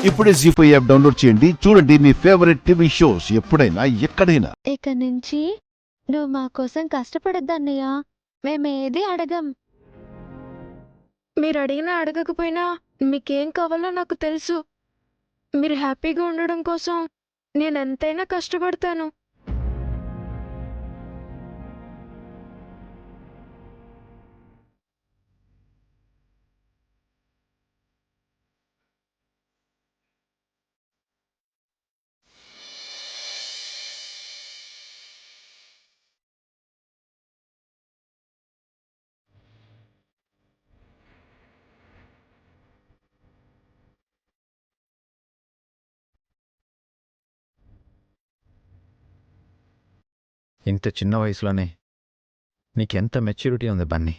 ఇప్పుడే జీ5 app download చేయండి. చూడండి మీ ఫేవరెట్ టీవీ షోస్ ఎప్పుడైనా ఎక్కడైనా. ఇక నుంచి నువ్వు మా కోసం కష్టపడద్దన్నయ్య. మేమేది అడగం. మీరు అడిగినా అడగకపోయినా మీకేం కావాలో నాకు తెలుసు. మీరు హ్యాపీగా ఉండడం కోసం నేను ఎంతైనా కష్టపడతాను. ఇంత చిన్న వయసులోనే నీకెంత మెచ్యూరిటీ ఉంది బన్నీ.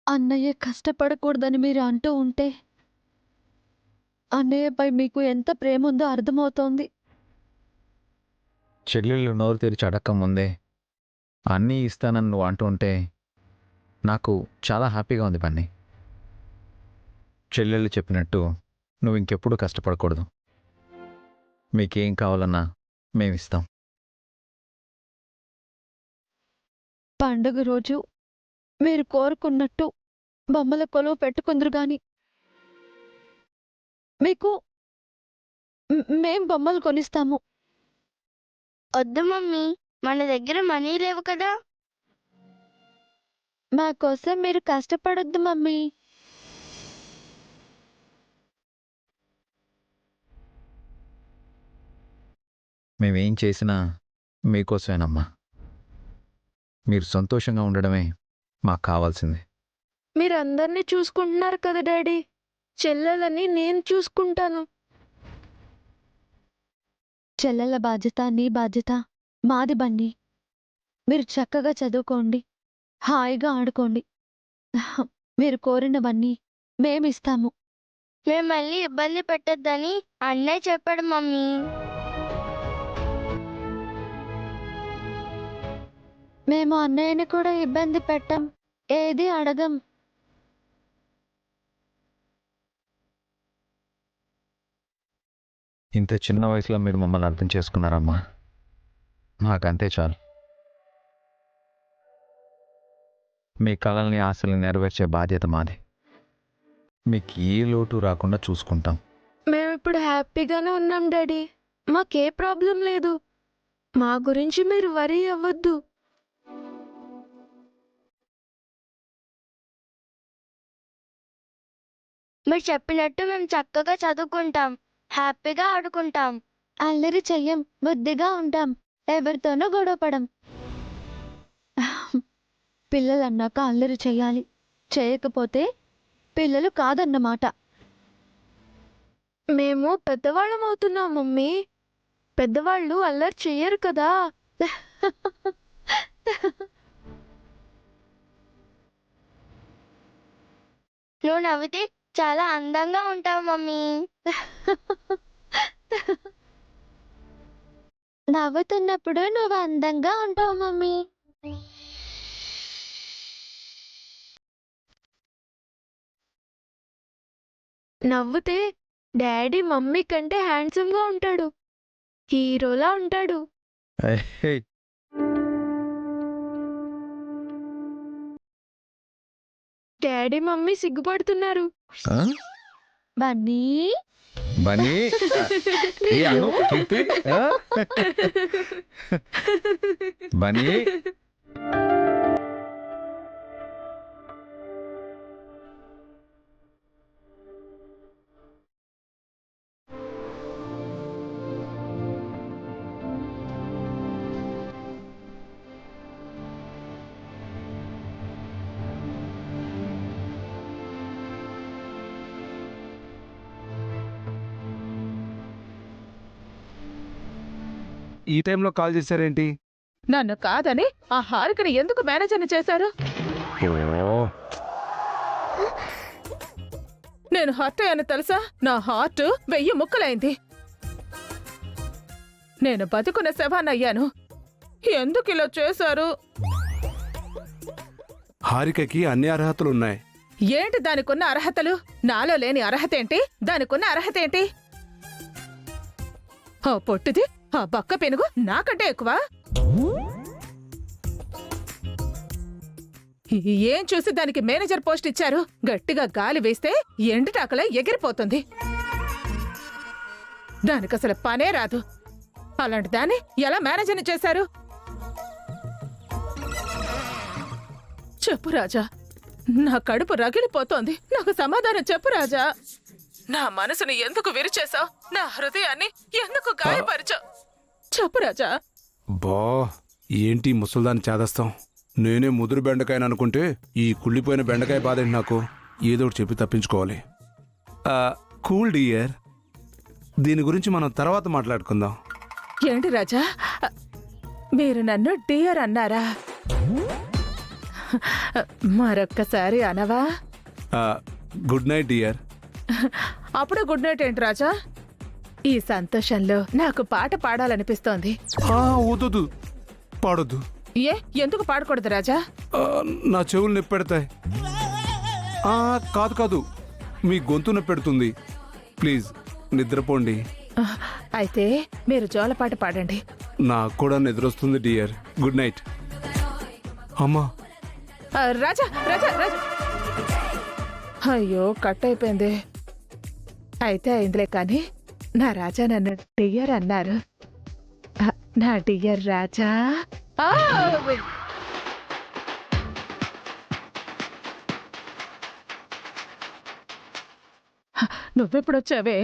అన్నయ్య కష్టపడకూడదని మీరు అంటూ ఉంటే అన్నయ్యపై మీకు ఎంత ప్రేమ ఉందో అర్థమవుతోంది. చెల్లెళ్ళు నోరు తెరిచి అడక్క ముందే అన్నీ ఇస్తానని నువ్వు అంటూ ఉంటే నాకు చాలా హ్యాపీగా ఉంది బన్నీ. చెల్లెళ్ళు చెప్పినట్టు నువ్వు ఇంకెప్పుడు కష్టపడకూడదు. మీకేం కావాలన్నా మేమిస్తాం. పండుగ రోజు మీరు కోరుకున్నట్టు బొమ్మల కొలువు పెట్టుకుందరు గాని మీకు మేం బొమ్మలు కొనిస్తాము. వద్దు మమ్మీ, మన దగ్గర మనీ లేవు కదా. మా కోసం మీరు కష్టపడొద్దు మమ్మీ. మేమేం చేసినా మీకోసమేనమ్మా. మీరు సంతోషంగా ఉండడమే మాకు కావాల్సింది. మీరు అందరినీ చూసుకుంటున్నారు కదా డాడీ. చెల్లెలని నేను చూసుకుంటాను. చెల్లెల బాధ్యత నీ బాధ్యత మాది బన్నీ. మీరు చక్కగా చదువుకోండి, హాయిగా ఆడుకోండి. మీరు కోరినవన్నీ మేమిస్తాము. మేము మళ్ళీ ఇబ్బంది పెట్టొద్దని అన్నయ్య చెప్పాడు మమ్మీ. మేము అన్నయ్యని కూడా ఇబ్బంది పెట్టం, ఏది అడగం. ఇంత చిన్న వయసులో మీరు మమ్మల్ని అర్థం చేసుకున్నారమ్మా. మాకంతే చాలు. మీ కలల్ని ఆశల్ని నెరవేర్చే బాధ్యత మాది. మీకు ఏ లోటు రాకుండా చూసుకుంటాం. మేము ఇప్పుడు హ్యాపీగానే ఉన్నాం డాడీ. మాకే ప్రాబ్లం లేదు. మా గురించి మీరు వరీ అవ్వద్దు. మీరు చెప్పినట్టు మేము చక్కగా చదువుకుంటాం, హ్యాపీగా ఆడుకుంటాం. అల్లరి చెయ్యం, బుద్ధిగా ఉంటాం, ఎవరితోనూ గొడవపడం. పిల్లలన్నాక అల్లరి చెయ్యాలి, చేయకపోతే పిల్లలు కాదన్నమాట. మేము పెద్దవాళ్ళం అవుతున్నాం మమ్మీ. పెద్దవాళ్ళు అల్లరి చెయ్యరు కదా. నువ్వు నవ్వితే చాలా అందంగా ఉంటావు మమ్మీ. నవ్వుతున్నప్పుడు నువ్వు అందంగా ఉంటావు మమ్మీ. నవ్వుతే డాడీ మమ్మీ కంటే హ్యాండ్సమ్గా ఉంటాడు, హీరోలా ఉంటాడు. ఏయ్, డాడీ మమ్మీ సిగ్గుపడుతున్నారు. ఆ? బన్నీ, బన్నీ ఏ అను కీర్తి, ఆ? బన్నీ ఈ టైంలో కాల్ చేశారేంటి? నన్ను కాదని ఆ హారికని ఎందుకు మేనేజర్ని చేశారు? నేను హర్ట్ అయ్యాను తెలుసా? నా హార్ట్ 1000 ముక్కలైంది. నేను బతుకున్న శవాన్నయ్యాను. ఎందుకు ఇలా చేశారు? హారికకి అన్ని అర్హతలున్నాయి. ఏంటి దానికున్న అర్హతలు? నాలో లేని అర్హత ఏంటి? దానికున్న అర్హత ఏంటి? ఆ పొట్టిది, ఆ బక్క పెనుగు నాకంటే ఎక్కువ? ఏం చూసి దానికి మేనేజర్ పోస్ట్ ఇచ్చారు? గట్టిగా గాలి వేస్తే ఎండుటాకలా ఎగిరిపోతుంది. దానికసలు పనే రాదు. అలాంటి దాన్ని ఎలా మేనేజర్ని చేశారు? చెప్పు రాజా, నా కడుపు రగిలిపోతోంది. నాకు సమాధానం చెప్పు రాజా. నా మనసుని ఎందుకు విరిచేశావు? నా హృదయాన్ని ఎందుకు గాయపరిచావు? చెప్పు రాజా. బా ఏంటి ముసల్దాన్ని చేదస్తాం? నేనే ముదురు బెండకాయని అనుకుంటే ఈ కుళ్ళిపోయిన బెండకాయ బాధేంటి నాకు? ఏదో ఒకటి చెప్పి తప్పించుకోవాలి. కూల్ డియర్, దీని గురించి మనం తర్వాత మాట్లాడుకుందాం. ఏంటి రాజా, మీరు నన్ను డియర్ అన్నారా? మరొక్కసారి అనవా? Good night dear. అప్పుడు గుడ్ నైట్ ఏంటి రాజా? ఈ సంతోషంలో నాకు పాట పాడాలనిపిస్తోంది. వద్దు, పాడొద్దు. ఏ, ఎందుకు పాడకూడదు రాజా? నా చెవులు నొప్పెడతాయి. కాదు, మీ గొంతు నొప్పెడుతుంది. ప్లీజ్ నిద్రపోండి. అయితే మీరు జోలపాట పాడండి. నాకు కూడా నిద్రొస్తుంది డియర్. Good night. అమ్మా, రాజా రాజా రాజా. అయ్యో, కట్ అయిపోయింది. అయితే అయిందిలే కానీ నా రాజా నన్ను డియర్ అన్నారు. నా డియర్ రాజా. నువ్వెప్పుడొచ్చావే?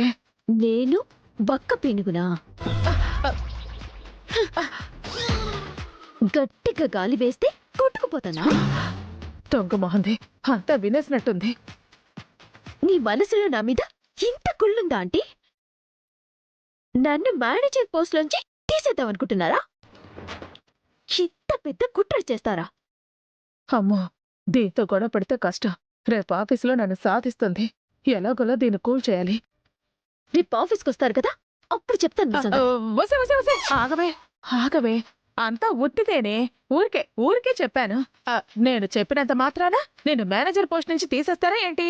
నేను బక్క పెనుగునా? గట్టిగా గాలి వేస్తే కొట్టుకుపోతానా? దొంగ మొహంది, అంతా వినేసినట్టుంది. నీ మనసులో నా మీద ఇంత కుళ్ళుందా ఆంటీ? నన్ను మేనేజర్ పోస్ట్ లోంచి తీసేద్దామనుకుంటున్నారా? ఇంత పెద్ద కుట్ర చేస్తారా? అమ్మో, దీంతో గొడవ పడితే కష్టం. రేపు ఆఫీసులో నన్ను సాధిస్తుంది. ఎలాగోలా దీన్ని కూల్ చేయాలి. రేపు ఆఫీస్కి వస్తారు కదా, అప్పుడు చెప్తాను మీ సంగతి. వసే వసే వసే, ఆగవే ఆగవే. అంతా ఉట్టిదేనే, ఊరికే చెప్పాను. నేను చెప్పినంత మాత్రాన నేను మేనేజర్ పోస్ట్ నుంచి తీసేస్తారా ఏంటి?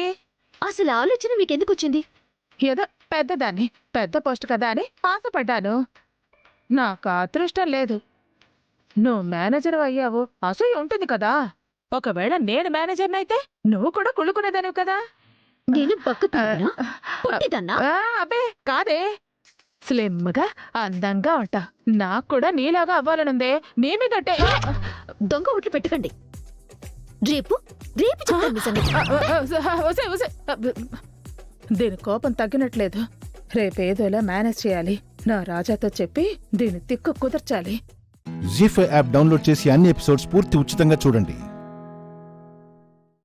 అసలు ఆలోచన మీకెందుకు వచ్చింది? ఏదో పెద్దదాన్ని, పెద్ద పోస్ట్ కదా అని ఆశపడ్డాను. నాకు అదృష్టం లేదు. నువ్వు మేనేజర్ అయ్యావు, అసూయ ఉంటుంది కదా. ఒకవేళ నేను మేనేజర్నైతే నువ్వు కూడా కుళ్ళుకునేదానివి కదా. నేను బక్కదాన్నా? పుట్టిదన్నా? అబ్బే కాదే, స్లిమ్గా అందంగా ఉంటా. నాకు కూడా నీలాగా అవ్వాలనుందే. నీ మీదంటే దొంగ ఓట్లు పెట్టకండి. రేపు రేపు చెప్తాను మీ సంగతి. దీని కోపం తగ్గినట్లేదు. రేపేదోలా మేనేజ్ చేయాలి. నా రాజాతో చెప్పి దీని తిక్కు కుదర్చాలి. జీ5 యాప్ డౌన్లోడ్ చేసి అన్ని ఎపిసోడ్స్ పూర్తి ఉచితంగా చూడండి.